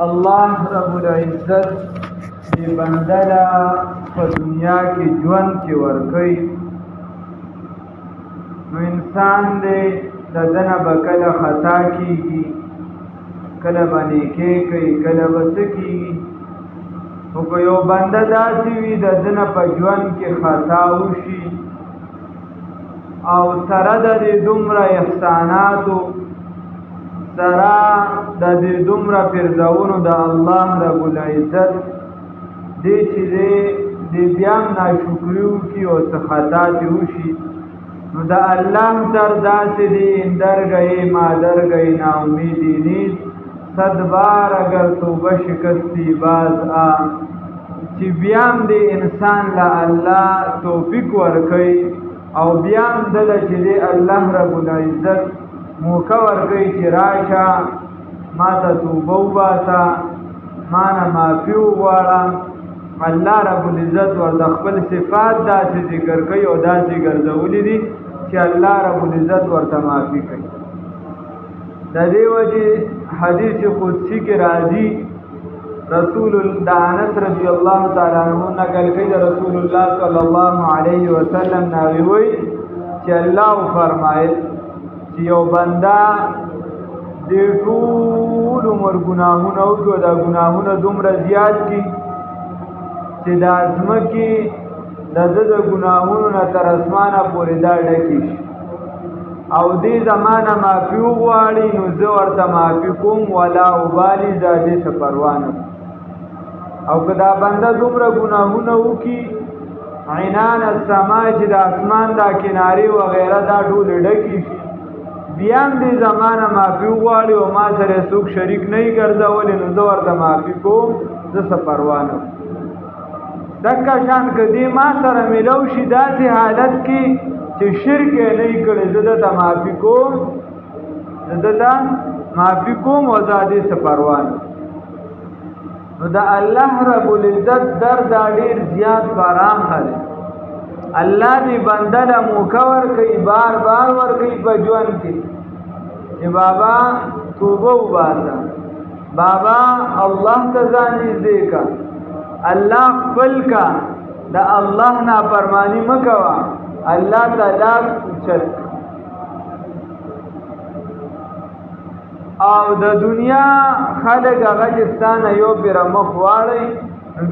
الله رب العزت دی بندلا په دنیا کې ژوند کې ورکړي نو انسان دې د دنه به کله خطا کیږي کله به نیکي کوي کله به څه کیږي خو که یو بنده داسې وي د دنه په ژوند کې خطا وشي او سره د دې دومره احساناتو سره د دې دومره پرځونو د الله رب العزت دې چې دې بیا هم ناشکري وکړي او څه خطا دې وشي نو د الله سر داسې دې اندر گئے مادر گئے نا امیدی نیست صد بار اگر توبه شکستی باز آ چې بیا هم دې انسان له الله توفیق ورکوي او بیا هم دله چې دې الله رب العزت موقع ورکوي چې راشه ما ته توبه وباسه ما نه معافي وغواړه الله رب العزت ورته خپل صفات داسې ذکر کوي او داسې ګرځولي دي چې الله رب العزت ورته معافي کوي د دې وجې حدیث قدسی کې راځي رسول د انس رضی الله تعالی عنہ نقل کوي د رسول الله صلی الله علیه وسلم ناوی چې الله فرمایل چې یو بنده د ټول عمر ګناهونه او د ګناهونه دومره زیات کی چې د ازمکه د ګناهونو نه تر اسمانه پورې دا ډکی شي او دې زمانہ معافي وغواړي نو زه ورته معافي کوم ولا ابالي زادې څه پروا نه او که دا بنده دومره ګناهونه وکي عینان السما چې د اسمان دا کنارې وغیره دا ټول ډکی شي بیا هم دې زمانه معافي وغواړي او ما سره څوک شریک نه ګرځولي نو زه ورته معافي کوم زه څه پروا نه دکه شان که دې ما سره ملو شي داسې حالت کې چې شرک نه کړي زه د معافي کوم زه د معافي کوم او زادې څه پروا نه نو د الله رب العزت درد ډیر زیات باران خره الله دې بنده له موقع ورکوي بار بار ورکوي په ژوند کې چې بابا توبه وباسه بابا الله ته ځان نږدې کا الله خپل کا د الله نافرمانی مکوا الله تعالی اوچت او د دنیا خلق غجستان یو پر مخ واړی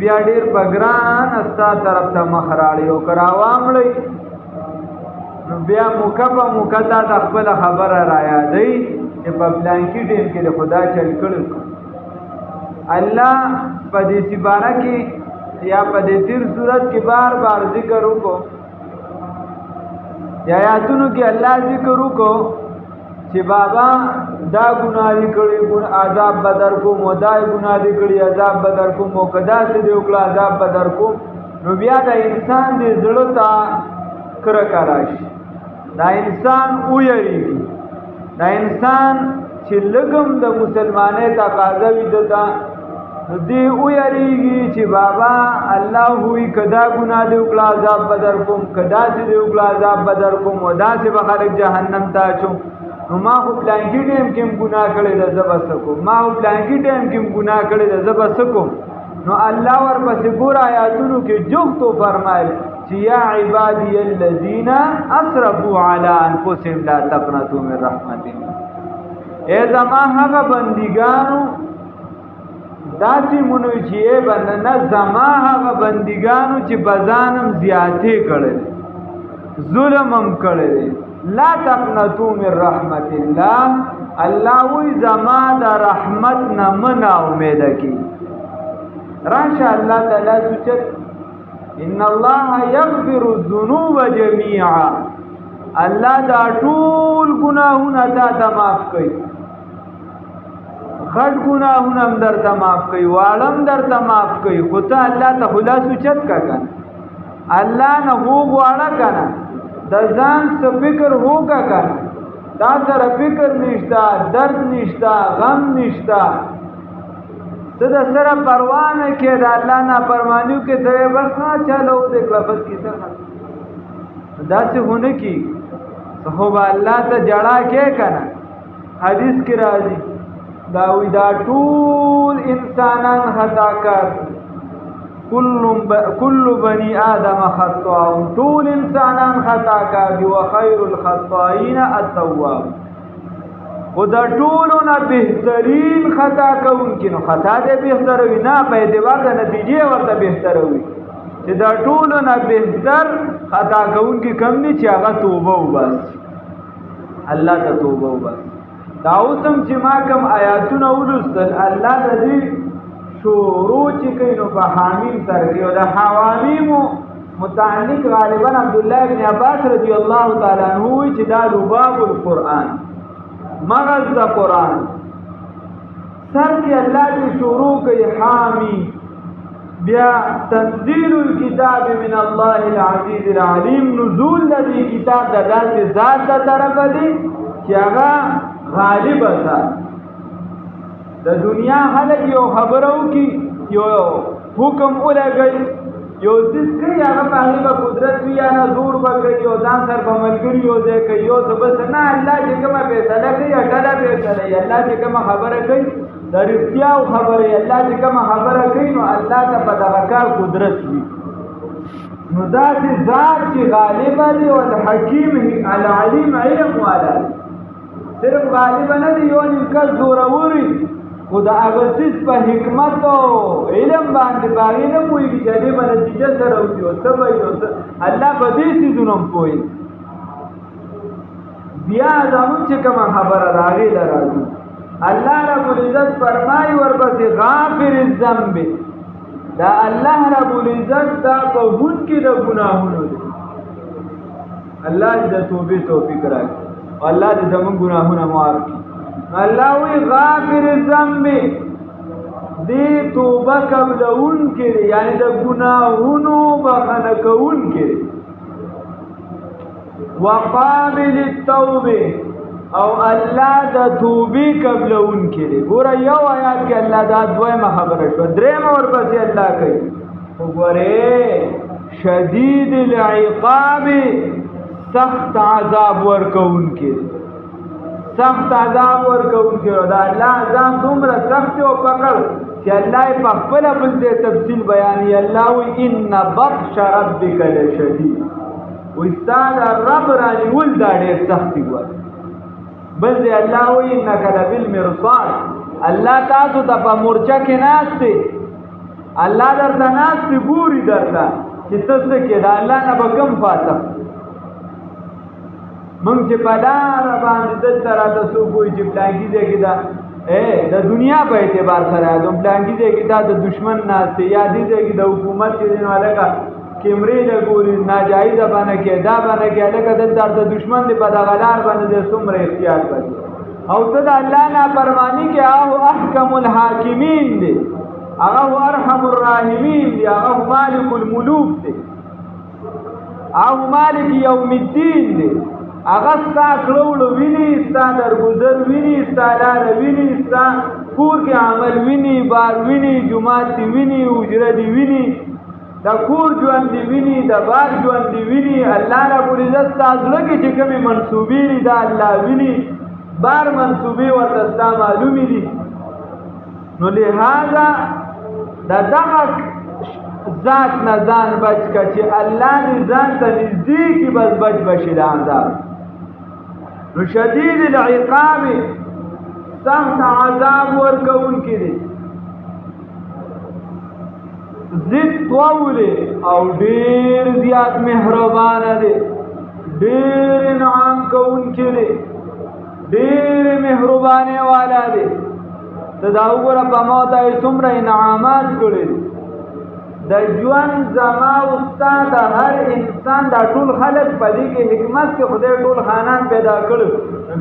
بیا ډیر بګران استا طرف ته مخ راړي او کراوام لې نو بیا مکبه مکتا د خپل خبره را یادې چې په پلان کې ټیم کې د خدا چل کړو الله په دې سباره کې یا په دې تیر صورت کې بار بار ذکر وکړو یا آیاتونو کې الله ذکر وکړو چې بابا دا ګناه کړی ګن عذاب بدر کو مودای ګناه کړی عذاب بدر کو موکدا سے دی وکړه عذاب بدر کو نو بیا دا انسان دې زړه تا کړه کراشي دا انسان ویریږي دا انسان چې لګم د مسلمانۍ تقاضا وي دتا دې ویریږي چې بابا الله وی کدا ګناه دی وکړه عذاب بدر کوم کدا سے دی وکړه عذاب بدر کوم ودا سے بخارج جهنم ته چو نو ما خو پلانکی ټیم کې ګناه کړی د زبسکو ما خو پلانکی ټیم کې ګناه کړی د زبسکو نو الله ورپسې ګور آیاتونو کې جوختو فرمایل چې یا عبادی الذین اسرفوا علی انفسهم لا تقنطوا من رحمت الله اے زما هغه بندګانو داسې مونږ چې بندنه زما هغه بندګانو چې بزانم زیاتې کړل ظلم هم کړل لا تقنطوا من رحمت الله الله وی زما د رحمت نه منا امید کی راشه الله تعالی سوچت ان الله یغفر الذنوب جميعا الله دا ټول ګناهونه تا معاف کوي غټ ګناهونه هم درته معاف کوي والم درته معاف کوي خو ته الله ته خلاص سوچت کا کنه الله نه وګواړه کنه د ځان څه فکر هوګه کنه دا سره فکر نشتا درد نشتا غم نشتا ته د سره پروا نه کې د الله نه پرمانیو کې ته بس نه چلو د کلبس کې سره دا څه هونه کی خو الله ته جړه کې کنه حدیث کې راځي داوی دا ټول انسانان خطاکار کل بنی آدم خطاؤن ټول انسانان خطاکار دی وخیر الخطائین التواب خدا ټولونه بهترین خطا کوونکی نو خطا دې بهتر وي نه په اعتبار د نتیجې ورته بهتر وي چې دا ټولونه بهتر خطا کوونکی کم دي چې هغه توبه وباسي الله ته توبه وباسي دا اوسم چې ما کوم آیاتونه ولوستل الله د دې شروع چې کوي نو په حامیم سره کوي او د حوامیم متعلق غالبا عبد الله بن عباس رضی الله تعالی عنہ چې دا لباب القرآن مغز دا قرآن سر کی اللہ کی شروع کی حامی بیا تنزیل الكتاب من اللہ العزیز العلیم نزول دی کتاب دا داس ذات دا طرف دی چیاغا غالب اثر دا دنیا خلق یو خبرو کی یو حکم اولا گئی یو سیس کئی آغا پاہی با قدرت بھی آنا زور با کئی یو دان سر با ملگری یو دے کئی یو سبس نا اللہ چکم پیسلہ کئی اٹھلا پیسلہ اللہ چکم خبر کئی در اختیاو خبر اللہ چکم خبر کئی نو اللہ تا پدغکار قدرت بھی نو دا سی ذات چی غالبا دی والحکیم العلیم علم والا صرف غالبا ندی یو نمکر زوروری خدا اغسیس په حکمت او علم باندې باغی نه کوئی کی جدي په نتیجه سره او سبب یو الله په دې سيزونم کوئی بیا زمون چې کوم خبره راغی لراځي الله رب العزت فرمای ورپسې غافر الذنب دا الله رب العزت دا په هون کې د ګناهونو دی الله دې توبه توفیق راکړي الله دې زمون ګناهونه معاف کړي اللہ وی غافر الذنب دی توبہ قبلون کرے یعنی دا گناہونو بخنہ کون کرے وقابل التوب او اللہ دا توبی قبلون کرے گورا یو آیات کہ اللہ دا دوائم خبر شو درم اور بسی اللہ کئی گورے شدید العقاب سخت عذاب ورکون کرے سخت عذاب ورکون کې دا الله عذاب دومره سخت او پکړ چې الله په خپل بل دې تفصیل بیانې الله وی ان بطش ربک لشدید واستاد رب رانی ول دا ډېر سخت دی بل دې الله وی انک لبالمرصاد الله تاسو ته په مورچا کې ناشته الله درته ناشته ګوري درته چې تاسو کې دا الله نه بکم فاته منگ چه پدار باندې دلته راته څوک وایي چې پلانکي ځای کې دا د دنیا په اعتبار سره د پلانکي ځای کې دا د دشمن ناستې یا دې ځای کې د حکومت چې دی نو هلکه کیمرې لګولي ناجایزه باندې کې دا باندې کې هلکه دلته د دشمن دی په دغه لار باندې د څومره اختیار کوي او ته د الله نافرماني کې هغه احکم الحاکمین دی هغه ارحم الراحمین دی هغه مالک الملوک دی هغه مالک یوم الدین دی هغه ستا کړولو ویني ستا درګذر ویني ستا لاره ویني ستا کور کې عمل ویني بار ویني جماعت دی ویني اجره دی ویني د کور ژوند دی ویني د بار ژوند دی ویني الله رب العزت ستا زړه کې چې کومې منصوبې دي دا الله ویني بار منصوبې ورته ستا معلومې دي نو لہذا دغه ذات نه ځان بچ کړه چې الله دې ځان ته نږدې کړي بس بچ بشي د عذاب نو شدید العقاب سخت عذاب ورکون کې دي ضد طول او ډیر زیات مهربان دي ډیر انعام کون کې دي ډیر مهربانه والا دي دا وګوره په ما ته څومره انعامات کړي د ژوند زما استاد هر انسان دا ټول خلق په دې کې حکمت کې خدای ټول خانان پیدا کړو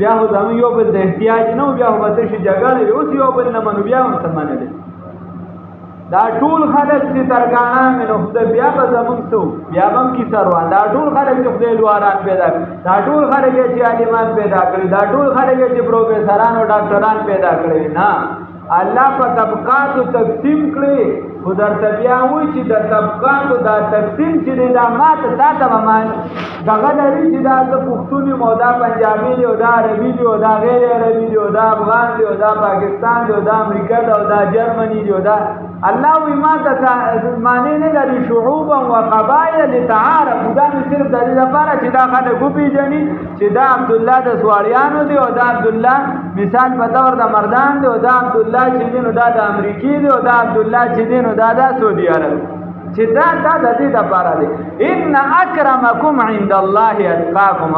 بیا خو زمو یو بل د احتیاج نه بیا خو به شي جګړه اوس یو بل نه منو بیا هم سمانه دي دا ټول خلق چې ترګانا مې نو خدای بیا به زمون څو بیا هم کی سروان دا ټول خلق چې خدای لواران پیدا دا ټول خلق چې عالمان پیدا کړی دا ټول خلق چې پروفیسوران او ډاکټران پیدا کړی نه الله په طبقات تقسیم کړي خو درته بیا وایي چې د طبقاتو دا تقسیم چې دی دا ماته تا ته به دغه لري چې دا زه پښتون یم او دا پنجابي دی او دا عربي دی او دا غیر عربي دی او دا افغان دی او دا پاکستان دی او دا امریکا دی او دا جرمني دی او دا الله وایي ما ته معنی نه لري شعوبا و قبایل لتعارفوا دا مې صرف د دې لپاره چې دا خلک وپېژني چې دا عبدالله د سواریانو دی او دا عبدالله مثال په طور د مردان دی او دا عبدالله چې دی نو دا د امریکې دی او دا عبدالله چې دی نو دا د سعودي عرب چې دا د دې لپاره دی ان اکرمکم عند الله اتقاکم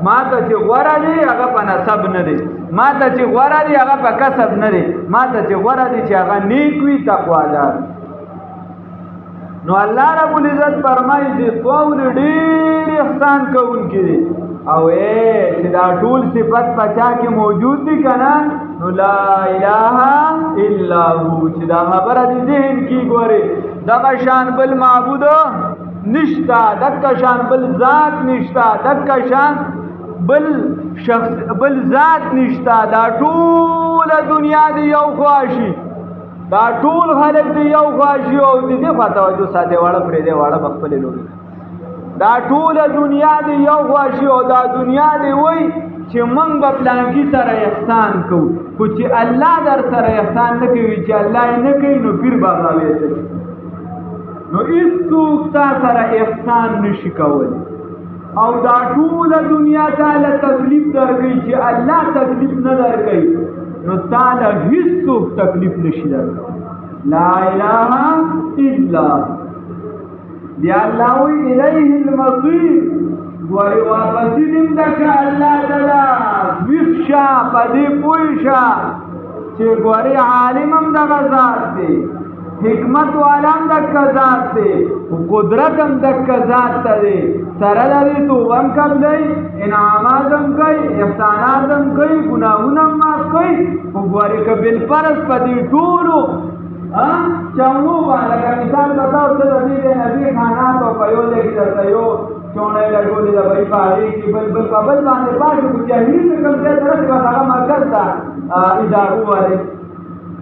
ما ته چې غوره دی هغه په نسب نه دی ما ته چې غوره دی هغه په کسب نه دی ما ته چې غوره دی چې هغه نیک وي تقوادار نو الله رب العزت فرمایي چې ټول ډېر احسان کوونکي دي او چې دا ټول صفت پچا کې موجود دي کنه نو لا اله الا هو چې دا خبره دي ذهن کې ګوري دغه شان بل معبود نشتا دغه شان بل ذات نشتا دغه شان بل شخص بل ذات نشتا دا ټول دنیا دی یو خواشي دا ټول خلق دی یو خواشي او دې په توجه ساته واړه پرې دی واړه خپل لوري دا ټول دنیا دی یو خواشي او دا دنیا دی وای چې موږ په پلانکی سره احسان کوو خو چې الله در سره احسان نه کوي چې الله نه کوي نو پیر بابا وایي نو هیڅوک تا سره احسان نشي کولی او دا ټول دنیا تعالی تکلیف درکوي چې الله تکلیف نه درکوي نو تعالی هیڅوک تکلیف نشي درکوي لا اله الا بیا الله وی الیه المصیر وی واپس دیم دک الله تعالی وښا پدې پوښا چې ګوري عالمم دغه ذات دی حکمت والام دک ذات دی او قدرتم دک ذات دی سره لري تو ون قبلې انعاماتم کوي احساناتم کوي ګناهونه معاف کوي او ګوري کبل پرس پدې ټولو چاونو باندې مثال بتاو څه د دې نبی خانات او په یو لګي درته یو چونه لګولې د وای پاره کې بل باندې پاتې کو جاهل کوم ځای درته هغه مرکز ته ادارو والے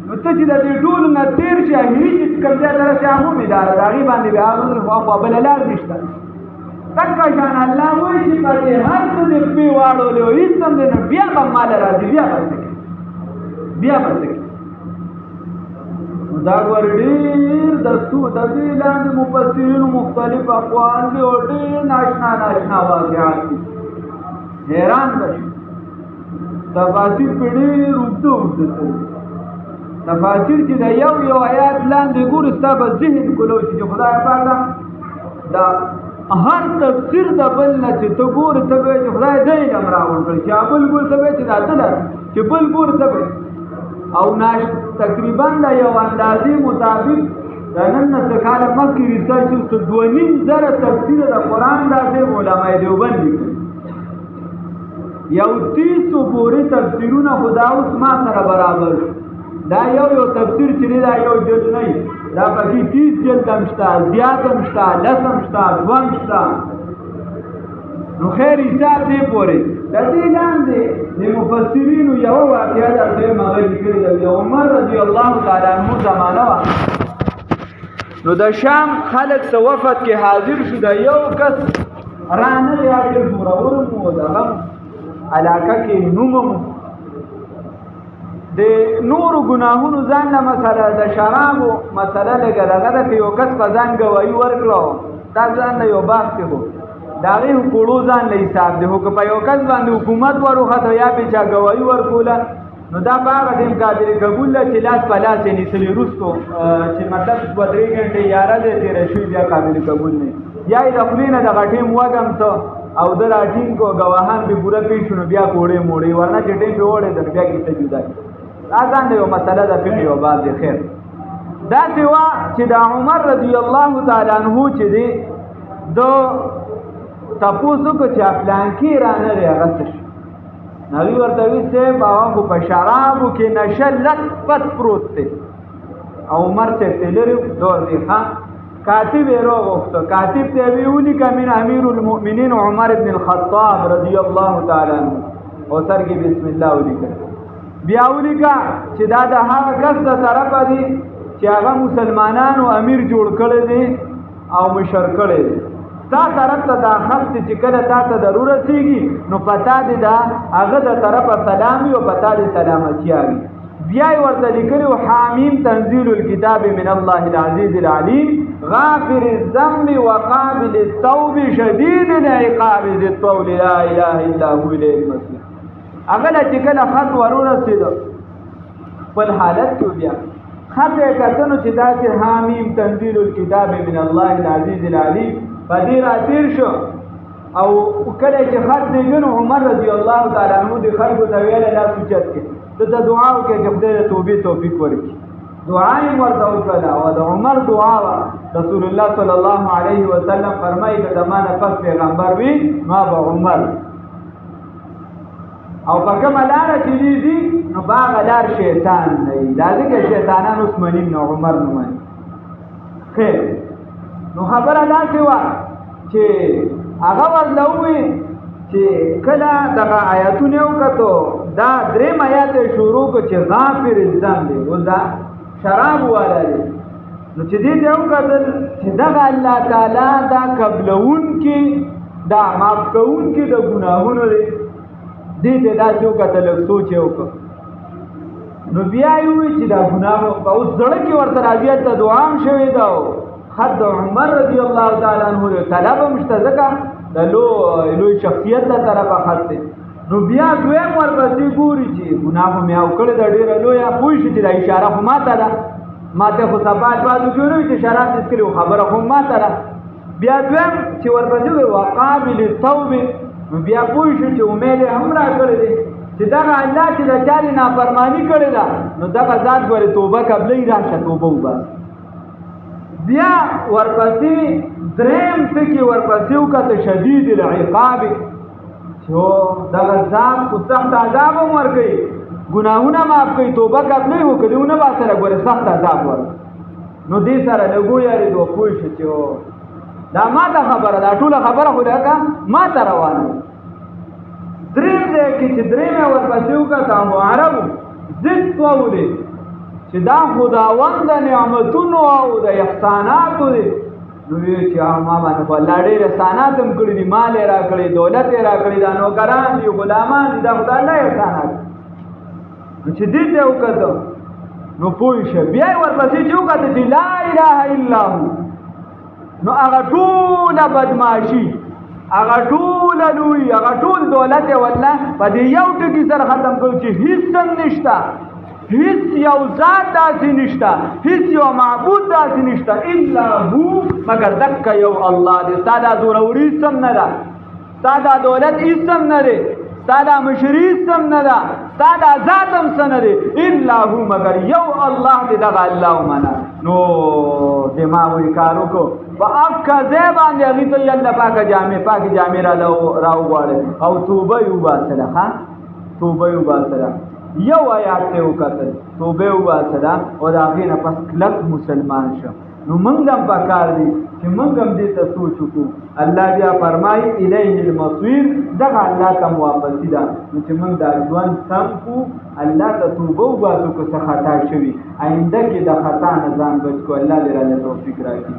نو ته چې د دې ټول نه تیر شي هیڅ کوم ځای درته هغه اداره داغي باندې به هغه خو بل لار نشته تکه جان الله وایي چې په هر څه دې په واړو له هیڅ هم نه بیا به مال راځي بیا به دا ور ډیر د دې لاندې مفسرین مختلف اقوال دي او ډیر ناشنا واقعات دي حیران بشي تفاسیر په ډیر وګړو تفاسیر چې دا یو آیات لاندې ګور ستاسو ذهن کولو چې خدای پاک دا هر تفسیر د بل نه چې تو ګور ته به خدای دې امراول کړي چې بل ګور ته به چې داتله چې بل ګور ته او ناش تقریبا د یو اندازې مطابق د نن څخه کال مخکې ریسرچ څه 2.5 تفسیر د قران د علماء دیوبند لیکي یو 30 پورې تفسیرونه خدا اوس ما سره برابر دا یو تفسیر چې دا یو جلد نه دا پکې 30 جلد مشته زیات مشته لسم مشته دوم مشته نو خیر حساب دی پورې د دې لاندې د مفسرینو یو واقعه درته مغل کړی دی عمر رضی الله تعالی عنہ زمانہ نو د شام خلک سو وفد کې حاضر شو د یو کس رانه یا د زورور مو دغه علاقه کې نومم د نور ګناهونو ځان له مسله د شرابو مسله لګره د یو کس په ځان گواہی ورکړو دا ځان یو باغ کې هو دا غي کولو ځان له حساب دی هو که په یو کس باندې حکومت ورخه یا به چا گواہی ورکوله نو دا باغ دې قابل قبول چې لاس په لاس یې نسلی روستو چې مطلب 2-3 غنټه یاره دې تیر شي بیا قابل قبول نه یا د خپلینه د غټیم وګم ته او د راټین کو گواهان به پورا پیښونو بیا کوړې موړې ورنه چې ټیم په وړې د بیا کې څه جدا اذان یو مسله د فقه او باب دی خیر دا سوا چې د عمر رضی الله تعالی عنہ چې دی دو تاسو کو چې افلان کې رانه راغست نبی ورته وی سه باو په شرابو کې نشلت پت پروت دی عمر ته تلری دور دی ها کاتب ورو وخت کاتب ته ویونی کمن امیر المؤمنین عمر ابن الخطاب رضی الله تعالی عنہ او سرګي بسم الله ولیکل بیا ولیکا چې دا د هغه کس د طرفه دی چې هغه مسلمانانو امیر جوړ کړی دی او مشر کړی دی تا طرف ته دا خط چې کله تا ته ضرورت کېږي نو پتا دی دا هغه د طرفه سلامي او پتا دی سلامتی آوي بیا یې ورته لیکلي حامیم تنزیل الکتاب من الله العزیز العلیم غافر الذنب وقابل التوب شدید العقاب ذی الطول لا اله الا هو الیه المصیر هغه چې کله خط ورورسېدو خپل حالت کې بیا خط یې کتنو چې داسې حامیم تنزیل الکتاب من الله العزیز العلیم په دې راتېر شو او کله چې خط لیکلو عمر رضی الله تعالی عنہ د خلکو ته ویله لاس اوچت کړي ته دعا وکړه چې خدای د توبې توفیق ورکړي دعا یې ورته وکړه او د عمر دعا رسول الله صلی الله علیه وسلم فرمایي چې زمانه پس پیغمبر وي ما به عمر او په کومه لاره چې دي نو باغ لار شیطان دی دا ځکه شیطانان اوس مني نو عمر نه مني خیر نو خبره داسې وه چې هغه ورته ووایي چې کله دغه آیاتونه یې وکتو دا درېیم آیات یې شروع کړو چې غافر الذنب دی اوس دا شراب والا دی نو چې دې ته یې وکتل چې دغه الله تعالی دا قبلونکي دا معاف کوونکي د ګناهونو دی دې ته داسې وکتل لږ سوچ یې وکړ نو بیا یې ووایي چې دا ګناه اوس زړه کې ورته راځي هلته دعا هم شوې ده خد عمر رضی الله تعالی عنہ له طلب مشته ځکه د لوی شخصیت ته طرفه خط دی نو بیا دویم ورپسې ګوري چې ګناه مې او کړی د ډېره لویه پوه شي چې دا اشاره خو ماته ده ماته خو سبا بعدو کې ونه وي چې شراب څښلي خبره خو ماته ده بیا دویم چې ورپسې وایي وقابل التوب نو بیا پوه شو چې امید یې هم را کړی دی چې دغه الله چې د چا دې نافرماني کړې ده نو دغه ذات ګورې توبه قبلوي راشه توبه وباسه بیا ورپسې دریم ټکي ورپسې وکړه شدید العقاب چې دغه ذات خو سخت عذاب هم ورکوي ګناهونه معاف کوي توبه قبلوي خو که دې ونه باسله ګورې سخت عذاب ورکوي نو دې سره لږ ویارېدو پوه شو چې دا ما ته خبره دا ټوله خبره خو لکه ما ته روانه دریم ځای کې چې دریم یې ورپسې وکړه معرب ضد طولې چې دا خداوند د نعمتونو او د احساناتو دی نو ویل چې ما باندې خو الله ډېر احسانات هم کړي دي مال یې راکړی دولت یې راکړی دا نوکران دي غلامان دي دا خدای الله احسانات نو چې دې ته وکتل نو پوه شه بیا یې ورپسې چې وکتل چې لا اله الا هو نو هغه ټوله بدماشي هغه ټوله لوی هغه ټول دولت یې والله په دې یو ټکي سره ختم کړو چې هېڅ هم نشته هیڅ یو ذات داسې نشته هیڅ یو معبود داسې نشته الا هو مگر دک یو الله دی ستا دا زوروري سم نه ده ستا دا دولت هیڅ هم نه دی ستا دا مشري هیڅ هم نه ده ستا دا ذات هم څه نه دی الا هو مگر یو الله دی دغه الله ومنه نو دماغ یې کار وکړو په افکه ځای باندې هغې ته یالله پاکه جامې راوغواړئ او توبه یې وباسله ښه توبه یې وباسله یو آیات ته وکتل توبه وباسله او د هغې نه پس کلک مسلمان شه نو موږ هم پکار دي چې موږ هم دې ته سوچ وکړو الله بیا فرمایي الیه المصیر دغه الله ته واپسي ده نو چې موږ دا ژوند سم کړو الله ته توبه وباسو که څه خطا شوي آینده کې د خطا نه ځان بچ کړو الله دې راله توفیق راکړي